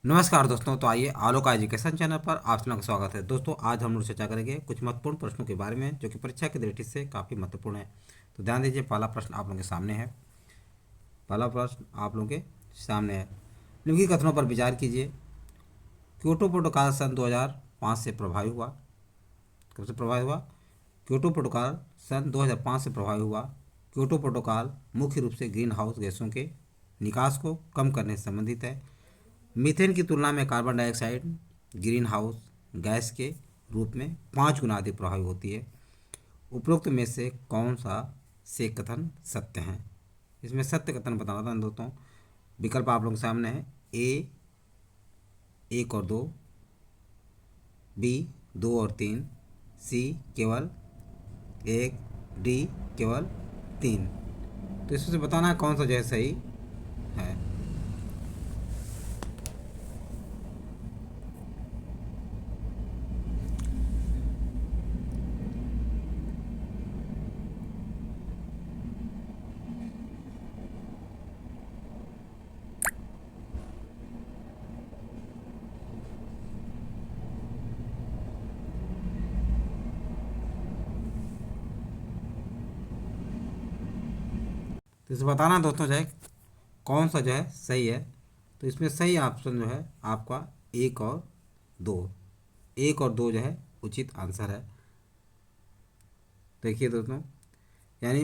नमस्कार दोस्तों। तो आइए आलोक एजुकेशन चैनल पर आप सभी का स्वागत है। दोस्तों आज हम लोग चर्चा करेंगे कुछ महत्वपूर्ण प्रश्नों के बारे में जो कि परीक्षा की दृष्टि से काफ़ी महत्वपूर्ण है। तो ध्यान दीजिए, पहला प्रश्न आप लोगों के सामने है। पहला प्रश्न आप लोगों के सामने है। निम्नलिखित कथनों पर विचार कीजिए। क्योटो प्रोटोकॉल सन 2005 से प्रभावी हुआ। कब से प्रभावी हुआ? क्योटो प्रोटोकॉल सन 2005 से प्रभावी हुआ। क्योटो प्रोटोकॉल मुख्य रूप से ग्रीन हाउस गैसों के निकास को कम करने से संबंधित है। मीथेन की तुलना में carbon dioxide green house gas के रूप में 5 गुना अधिक प्रभावी होती है। उपरोक्त में से कौन सा से कथन सत्य है? इसमें सत्य कथन बताना था दोस्तों। विकल्प आप लोगों के सामने है। ए 1 और 2, बी 2 और 3, सी केवल 1, डी केवल 3। तो इसमें से बताना है कौन सा जो है सही है। तो इसे बताना दोस्तों जो है कौन सा जो है सही है। तो इसमें सही ऑप्शन जो है आपका 1 और 2। 1 और 2 जो है उचित आंसर है। देखिए दोस्तों, यानी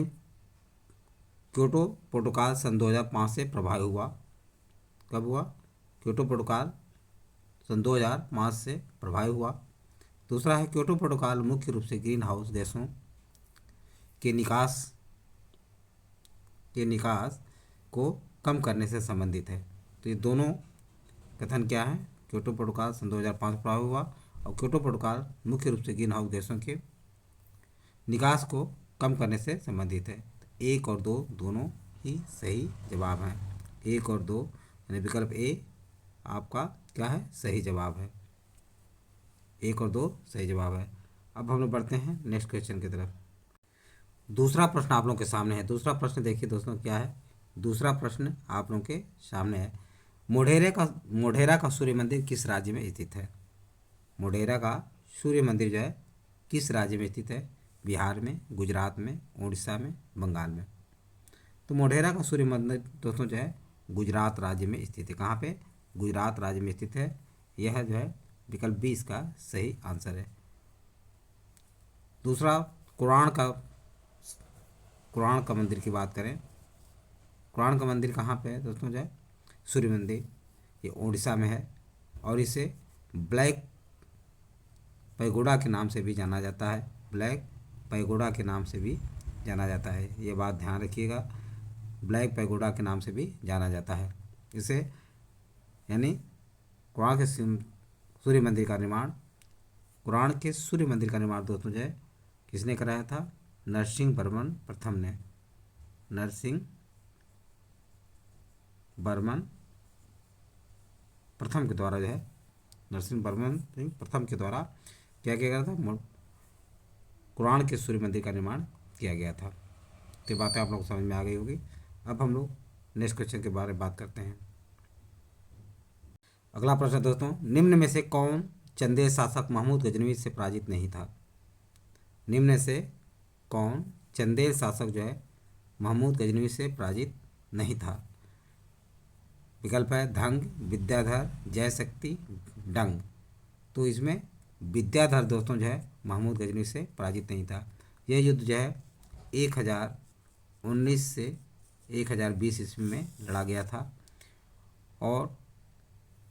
क्योटो प्रोटोकॉल सन 2005 से प्रभावी हुआ। कब हुआ? क्योटो प्रोटोकॉल सन 2005 से प्रभावी हुआ। दूसरा है क्योटो प्रोटोकॉल मुख्य रूप से ग्रीन हाउस गैसों के निकास को कम करने से संबंधित है। तो ये दोनों कथन क्या है? क्योटो प्रोटोकॉल सन 2005 में प्रभावी हुआ और क्योटो प्रोटोकॉल मुख्य रूप से ग्रीन हाउस गैसों के निकास को कम करने से संबंधित है। 1 और 2 दोनों ही सही जवाब हैं। 1 और 2 यानी विकल्प ए आपका क्या है? सही जवाब है। 1 और 2 सही जवाब है। अब हम लोग बढ़ते हैं नेक्स्ट क्वेश्चन की तरफ। दूसरा प्रश्न आप लोगों के सामने है। दूसरा प्रश्न देखिए दोस्तों क्या है। दूसरा प्रश्न आप लोगों के सामने है। मोढेरा का सूर्य मंदिर किस राज्य में स्थित है? मोढेरा का सूर्य मंदिर जो है किस राज्य में स्थित है? बिहार में, गुजरात में, उड़ीसा में, बंगाल में। तो मोढेरा का सूर्य मंदिर दोस्तों जो है गुजरात राज्य में स्थित है। कहाँ पे? गुजरात राज्य में स्थित है। यह जो है विकल्प 20 का सही आंसर है। दूसरा, कुरान का मंदिर की बात करें। कुरान का मंदिर कहाँ पे है दोस्तों? जो है सूर्य मंदिर, ये उड़ीसा में है और इसे ब्लैक पैगोडा के नाम से भी जाना जाता है। ब्लैक पैगोडा के नाम से भी जाना जाता है। ये बात ध्यान रखिएगा, ब्लैक पैगोडा के नाम से भी जाना जाता है इसे। यानी कुरान के सूर्य मंदिर का निर्माण कुरान के सूर्य मंदिर का निर्माण दोस्तों जो है किसने कराया था? नरसिंह वर्मन प्रथम ने। नरसिंह वर्मन प्रथम के द्वारा जो है नरसिंह वर्मन सिंह प्रथम के द्वारा क्या किया गया था? कुरान के सूर्य मंदिर का निर्माण किया गया था। तो ये बातें आप लोग को समझ में आ गई होगी। अब हम लोग नेक्स्ट क्वेश्चन के बारे में बात करते हैं। अगला प्रश्न दोस्तों, निम्न में से कौन चंदेल शासक महमूद गजनवी से पराजित नहीं था? निम्न में से कौन चंदेल शासक जो है महमूद गजनवी से पराजित नहीं था? विकल्प है धंग, विद्याधर, जयशक्ति, डंग। तो इसमें विद्याधर दोस्तों जो है महमूद गजनवी से पराजित नहीं था। यह युद्ध जो है 1019 से 1020 ईस्वी में लड़ा गया था। और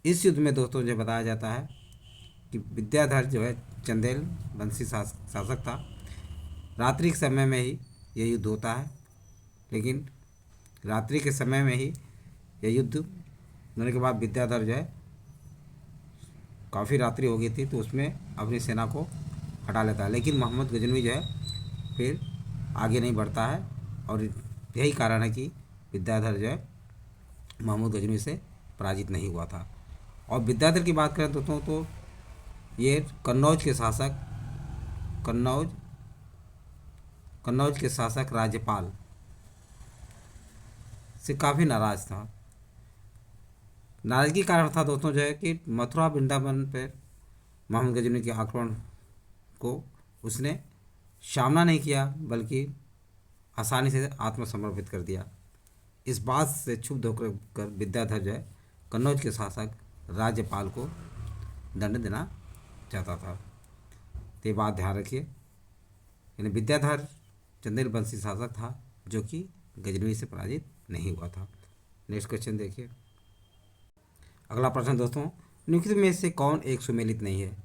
इस युद्ध में दोस्तों जो बताया जाता है कि विद्याधर जो है चंदेल वंशी शासक था। रात्रि के समय में ही यह युद्ध होता है, लेकिन रात्रि के समय में ही यह युद्ध होने के बाद विद्याधर जो है काफ़ी रात्रि हो गई थी तो उसमें अपनी सेना को हटा लेता है, लेकिन मोहम्मद गजनवी जो है फिर आगे नहीं बढ़ता है। और यही कारण है कि विद्याधर जो है महमूद गजनवी से पराजित नहीं हुआ था। और विद्याधर की बात करें दोस्तों तो ये कन्नौज कन्नौज के शासक राज्यपाल से काफ़ी नाराज़ था। नाराजगी का कारण था दोस्तों जो है कि मथुरा वृंदावन पे मोहम्मद गजनवी के आक्रमण को उसने सामना नहीं किया, बल्कि आसानी से आत्मसमर्पित कर दिया। इस बात से क्षुब्ध होकर विद्याधर जो है कन्नौज के शासक राज्यपाल को दंड देना चाहता था। तो ये बात ध्यान रखिए, यानी विद्याधर चंदेल वंशी शासक था जो कि गजनवी से पराजित नहीं हुआ था। नेक्स्ट क्वेश्चन देखिए। अगला प्रश्न दोस्तों, निम्नलिखित में से कौन एक सुमेलित नहीं है?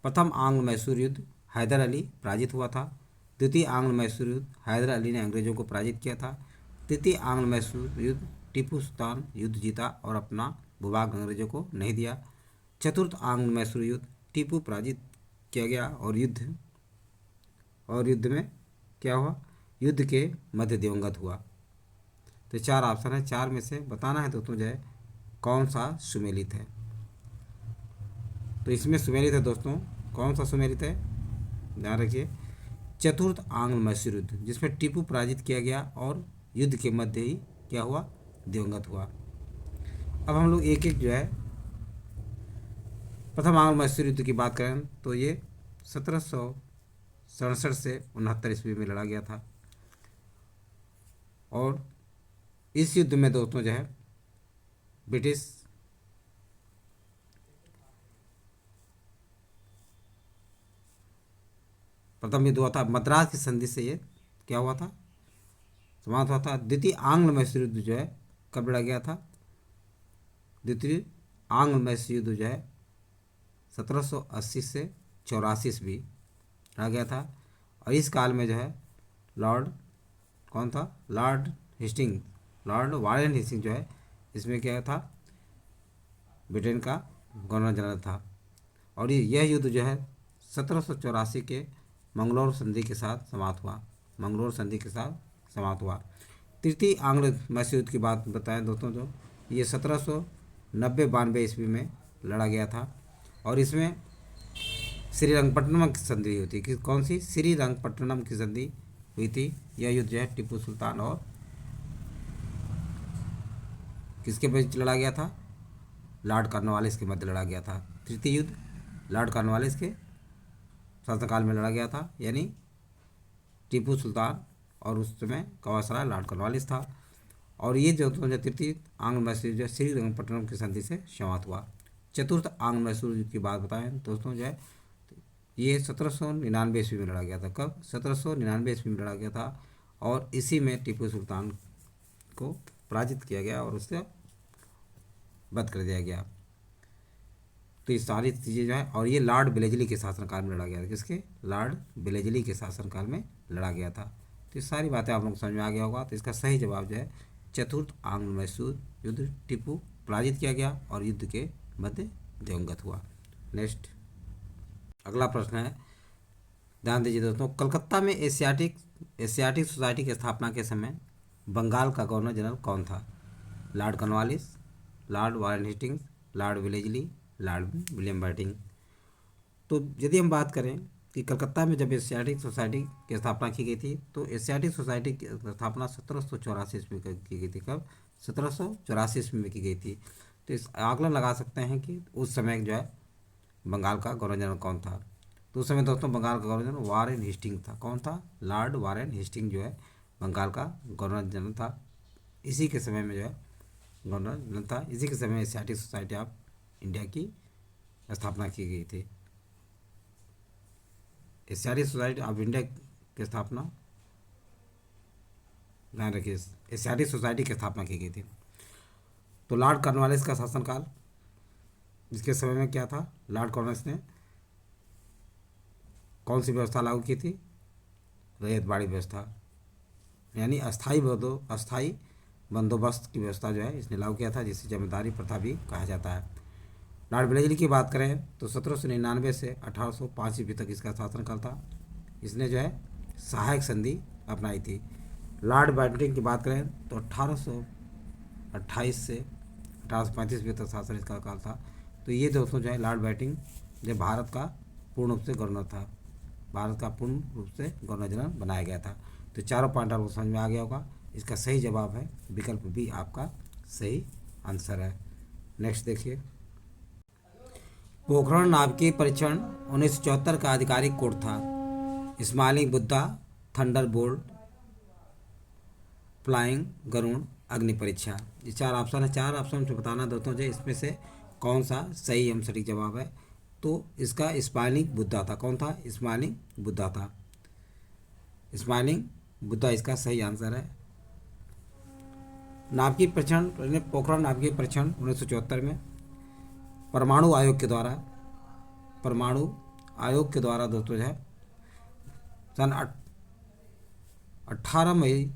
प्रथम आंग्ल मैसूर युद्ध हैदर अली पराजित हुआ था। द्वितीय आंग्ल मैसूर युद्ध हैदर अली ने अंग्रेजों को पराजित किया था। तृतीय आंग्ल मैसूर युद्ध टीपू सुल्तान युद्ध जीता और अपना भूभाग अंग्रेजों को नहीं दिया। चतुर्थ आंग्ल मैसूर युद्ध टीपू पराजित किया गया और युद्ध में क्या हुआ? युद्ध के मध्य दिवंगत हुआ। तो चार ऑप्शन है, चार में से बताना है दोस्तों जो है कौन सा सुमेलित है। तो इसमें सुमेलित है दोस्तों, कौन सा सुमेलित है ध्यान रखिए, चतुर्थ आंग्ल मैसूर युद्ध, जिसमें टीपू पराजित किया गया और युद्ध के मध्य ही क्या हुआ? दिवंगत हुआ। अब हम लोग एक एक जो है प्रथम आंग्ल मैसूर युद्ध की बात करें तो ये 1767 से 69 ईस्वी में लड़ा गया था। और इस युद्ध में दोस्तों जो है ब्रिटिश प्रथम युद्ध हुआ था, मद्रास की संधि से ये क्या हुआ था? समाप्त हुआ था। द्वितीय आंग्ल मैसूर युद्ध जो है कब लड़ा गया था? द्वितीय आंग्ल मैसूर युद्ध जो है 1780 से 84 ईस्वी लड़ा गया था। और इस काल में जो है लॉर्ड कौन था? लॉर्ड वारेन हेस्टिंग जो है इसमें क्या था? ब्रिटेन का गवर्नर जनरल था। और यह युद्ध जो है 1784 के मंगलोर संधि के साथ समाप्त हुआ। तृतीय आंग्ल मैसूर युद्ध की बात बताएं दोस्तों तो ये 1790-92 ईस्वी में लड़ा गया था। और इसमें श्रीरंगपट्टनम की संधि हुई थी। कौन सी? श्रीरंगपट्टनम की संधि हुई थी। यह युद्ध जो है टीपू सुल्तान और किसके बीच लड़ा गया था? लॉर्ड कॉर्नवालिस के मध्य लड़ा गया था। तृतीय युद्ध लॉर्ड कॉर्नवालिस के शासनकाल में लड़ा गया था, यानी टीपू सुल्तान और उस समय कवासरा लॉर्ड कॉर्नवालिस था। और ये जो तृतीय आंग्ल मैसूर जो श्रीरंगपट्टनम की संधि से समाप्त हुआ। चतुर्थ आंग्ल मैसूर की बात बताएं दोस्तों जो है ये 1799 ईस्वी में लड़ा गया था। कब? 1799 ईस्वी में लड़ा गया था। और इसी में टीपू सुल्तान को पराजित किया गया और उससे वध कर दिया गया। तो ये सारी चीज़ें जो है, और ये लॉर्ड वेलेस्ली के शासनकाल में लड़ा गया था। किसके? लॉर्ड वेलेस्ली के शासनकाल में लड़ा गया था। तो ये सारी बातें आप लोग को समझ में आ गया होगा। तो इसका सही जवाब जो है चतुर्थ आंग्ल मैसूर युद्ध टीपू पराजित किया गया और युद्ध के मध्य दिवंगत हुआ। नेक्स्ट अगला प्रश्न है, ध्यान दीजिए दोस्तों, कलकत्ता में एशियाटिक सोसाइटी की स्थापना के समय बंगाल का गवर्नर जनरल कौन था? Lord Cornwallis, Lord Warren Hastings, Lord Wellesley, Lord William Bentinck. तो यदि हम बात करें कि कलकत्ता में जब एशियाटिक सोसाइटी की स्थापना की गई थी तो एशियाटिक सोसाइटी की स्थापना 1784 ईस्वी में की गई थी। कब? 1784 ईस्वी में की गई थी। तो इस आकलन लगा सकते हैं कि उस समय जो है बंगाल का गवर्नर जनरल कौन था। तो उस समय दोस्तों बंगाल का गवर्नर जनरल वारेन हेस्टिंग था। कौन था? लॉर्ड वारेन हेस्टिंग जो है बंगाल का गवर्नर जनरल था। इसी के समय में जो है गवर्नर जनरल था। इसी के समय एशियाटिक सोसाइटी ऑफ इंडिया की स्थापना की गई थी। एशियाटिक सोसाइटी ऑफ इंडिया की स्थापना ध्यान रखिए, एशियाटिक सोसाइटी की स्थापना की गई थी। तो लॉर्ड कॉर्नवालिस का शासनकाल, जिसके समय में क्या था? लॉर्ड कॉर्नवालिस ने कौन सी व्यवस्था लागू की थी? रैयतवाड़ी व्यवस्था, यानी अस्थाई बंदोबस्त की व्यवस्था जो है इसने लागू किया था, जिसे जमींदारी प्रथा भी कहा जाता है। लॉर्ड वेलेस्ली की बात करें तो 1799 से 1805 ईस्वी तक इसका शासनकाल था। इसने जो है सहायक संधि अपनाई थी। लॉर्ड बेंटिंक की बात करें तो 1828 से 1835 ईस्वी तक शासन इसका काल था। तो ये दोस्तों जो है लॉर्ड बेंटिंक जो भारत का पूर्ण रूप से गवर्नर था, भारत का पूर्ण रूप से गवर्नर जनरल बनाया गया था। तो चारों पॉइंट आपको समझ में आ गया होगा। इसका सही जवाब है विकल्प बी, आपका सही आंसर है। नेक्स्ट देखिए, पोखरण नाभिकीय परीक्षण 1974 का आधिकारिक कोड था। Smiling Buddha, thunderbolt, flying Garuda, Agni Pariksha. ये चार ऑप्शन है, चार ऑप्शन से बताना दोस्तों जो इसमें से कौन सा सही एवं सटीक जवाब है। तो इसका स्माइलिंग बुद्धा था। कौन था? स्माइलिंग बुद्धा था। स्माइलिंग बुद्धा इसका सही आंसर है। नाभिकीय परीक्षण, पोखरण नाभिकीय परीक्षण 1974 में परमाणु आयोग के द्वारा, परमाणु आयोग के द्वारा दोस्तों जो है सन 18 मई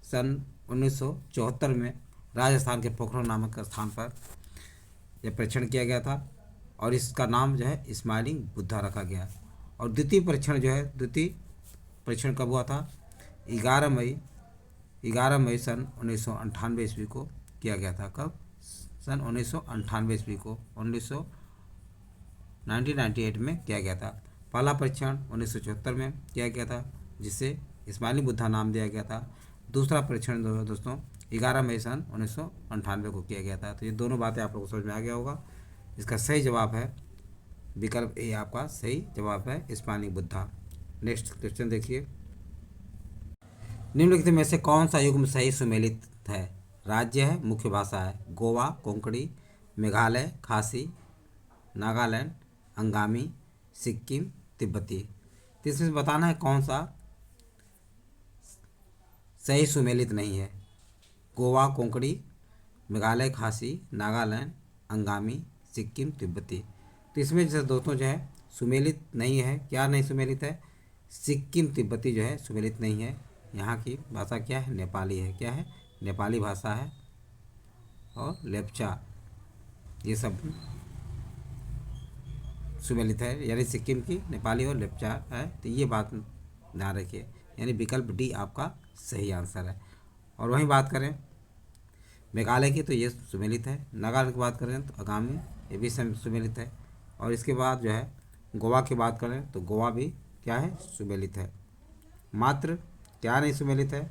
सन 1974 में राजस्थान के पोखरण नामक स्थान पर यह परीक्षण किया गया था और इसका नाम जो है स्माइलिंग बुद्धा रखा गया। और द्वितीय परीक्षण जो है, द्वितीय परीक्षण कब हुआ था? 11 मई सन 1998 ईस्वी को किया गया था। कब? सन 1998 ईस्वी को, 1998 में किया गया था। पहला परीक्षण 1974 में किया गया था जिसे स्माइलिंग बुद्धा नाम दिया गया था। दूसरा परीक्षण दोस्तों 11 मई सन 1998 को किया गया था। तो ये दोनों बातें आप लोगों को समझ में आ गया होगा। इसका सही जवाब है विकल्प ए, आपका सही जवाब है स्माइलिंग बुद्धा। नेक्स्ट क्वेश्चन देखिए, निम्नलिखित में से कौन सा युग्म सही सुमेलित है? राज्य है, मुख्य भाषा है। गोवा, कोंकणी, मेघालय, खासी, नागालैंड, अंगामी, सिक्किम, तिब्बती। तो इसमें बताना है कौन सा सही सुमेलित नहीं है। गोवा, कोंकणी, मेघालय, खासी, नागालैंड, अंगामी, सिक्किम, तिब्बती। तो इसमें जैसे दोस्तों जो है सुमेलित नहीं है। क्या नहीं सुमेलित है? सिक्किम तिब्बती जो है सुमेलित नहीं है। यहाँ की भाषा क्या है? नेपाली है। क्या है? नेपाली भाषा है। और लेप्चा, ये सब सुमेलित है, यानी सिक्किम की नेपाली और लेप्चा है। तो ये बात ध्यान रखिए, यानी विकल्प डी आपका सही आंसर है। और वहीं बात करें मेघालय की तो ये सुमेलित है। नागालैंड की बात करें तो आगामी, ये भी सुमेलित है। और इसके बाद जो है गोवा की बात करें तो गोवा भी क्या है? सुमेलित है। मात्र क्या नहीं सुमेलित है?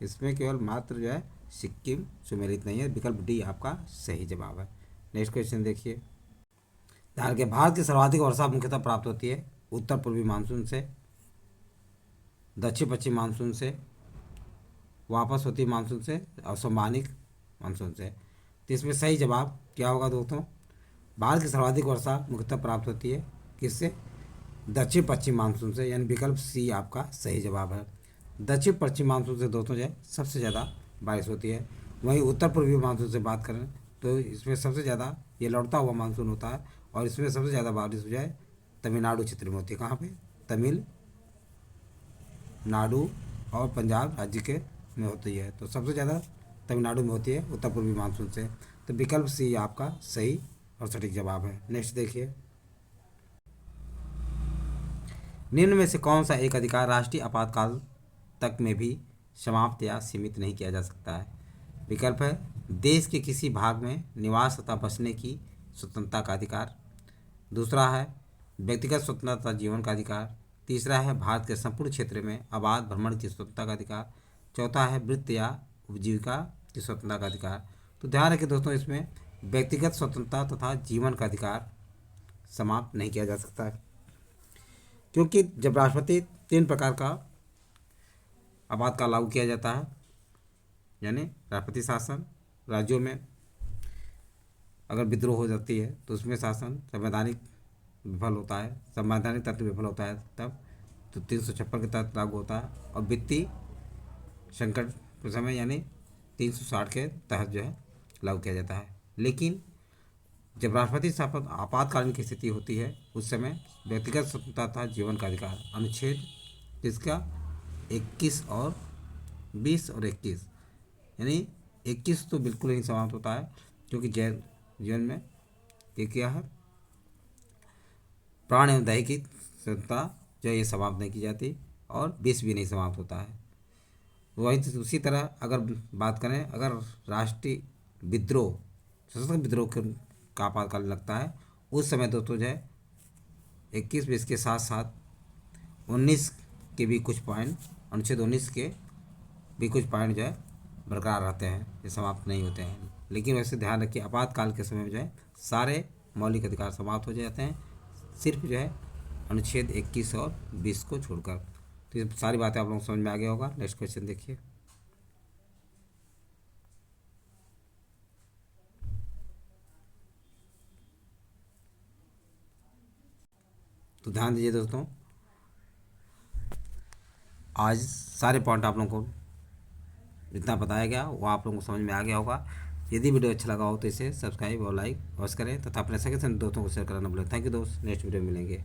इसमें केवल मात्र जो है सिक्किम सुमेलित नहीं है। विकल्प डी आपका सही जवाब है। नेक्स्ट क्वेश्चन देखिए, ध्यान के भारत की सर्वाधिक वर्षा मुख्यतः प्राप्त होती है उत्तर पूर्वी मानसून से, दक्षिण पश्चिम मानसून से, वापस होती मानसून से और संवहनिक मानसून से। तो इसमें सही जवाब क्या होगा दोस्तों? भारत की सर्वाधिक वर्षा मुख्यतः प्राप्त होती है किससे? दक्षिण पश्चिम मानसून से, यानी विकल्प सी आपका सही जवाब है। दक्षिण पश्चिम मानसून से दोस्तों जो है सबसे ज़्यादा बारिश होती है। वहीं उत्तर पूर्वी मानसून से बात करें तो इसमें सबसे ज़्यादा ये लौटता हुआ मानसून होता है और इसमें सबसे ज़्यादा बारिश जो है तमिलनाडु क्षेत्र में होती है। कहाँ पे? तमिलनाडु और पंजाब राज्य के में होती है। तो सबसे ज़्यादा तमिलनाडु में होती है उत्तर पूर्वी मानसून से। तो विकल्प सी आपका सही और सटीक जवाब है। नेक्स्ट देखिए, निम्न में से कौन सा एक अधिकार राष्ट्रीय आपातकाल तक में भी समाप्त या सीमित नहीं किया जा सकता है? विकल्प है देश के किसी भाग में निवास तथा बसने की स्वतंत्रता का अधिकार। दूसरा है व्यक्तिगत स्वतंत्रता जीवन का अधिकार। तीसरा है भारत के संपूर्ण क्षेत्र में आबाद भ्रमण की स्वतंत्रता का अधिकार। चौथा है वृत्ति या उपजीविका की स्वतंत्रता का अधिकार। तो ध्यान रखें दोस्तों, इसमें व्यक्तिगत स्वतंत्रता तथा जीवन का अधिकार समाप्त नहीं किया जा सकता है, क्योंकि जब राष्ट्रपति 3 प्रकार का आपातकाल लागू किया जाता है, यानी राष्ट्रपति शासन, राज्यों में अगर विद्रोह हो जाती है तो उसमें शासन संवैधानिक विफल होता है, संवैधानिक तत्व विफल होता है तब तो 356 के तहत लागू होता है। और वित्तीय संकट के समय यानी 360 के तहत जो है लागू किया जाता है। लेकिन जब राष्ट्रपति शासन आपातकालीन की स्थिति होती है उस समय व्यक्तिगत स्वतंत्रता तथा जीवन का अधिकार अनुच्छेद किसका? 21 और 20 और 21, यानी 21 तो बिल्कुल ही समाप्त होता है, क्योंकि जीवन में ये क्या है? प्राण एवं दया की स्वतंत्रता जो है ये समाप्त नहीं की जाती और 20 भी नहीं समाप्त होता है। वही उसी तरह अगर बात करें, अगर राष्ट्रीय विद्रोह, सशस्त्र विद्रोह का आपातकाल लगता है उस समय दोस्तों जो है 21-20 के साथ साथ 19 के भी कुछ पॉइंट, अनुच्छेद 19 के भी कुछ पॉइंट जो है बरकरार रहते हैं, ये समाप्त नहीं होते हैं। लेकिन वैसे ध्यान रखिए आपातकाल के समय में जो है सारे मौलिक अधिकार समाप्त हो जाते हैं, सिर्फ जो है अनुच्छेद 21 और 20 को छोड़कर। तो ये सारी बातें आप लोगों को समझ में आ गया होगा। नेक्स्ट क्वेश्चन देखिए। तो ध्यान दीजिए दोस्तों, आज सारे पॉइंट आप लोगों को जितना बताया गया वो आप लोगों को समझ में आ गया होगा। यदि वीडियो अच्छा लगा हो तो इसे सब्सक्राइब और लाइक अवश्य करें तथा अपने सगे दोस्तों को शेयर करना भूलें। थैंक यू दोस्त, नेक्स्ट वीडियो में मिलेंगे।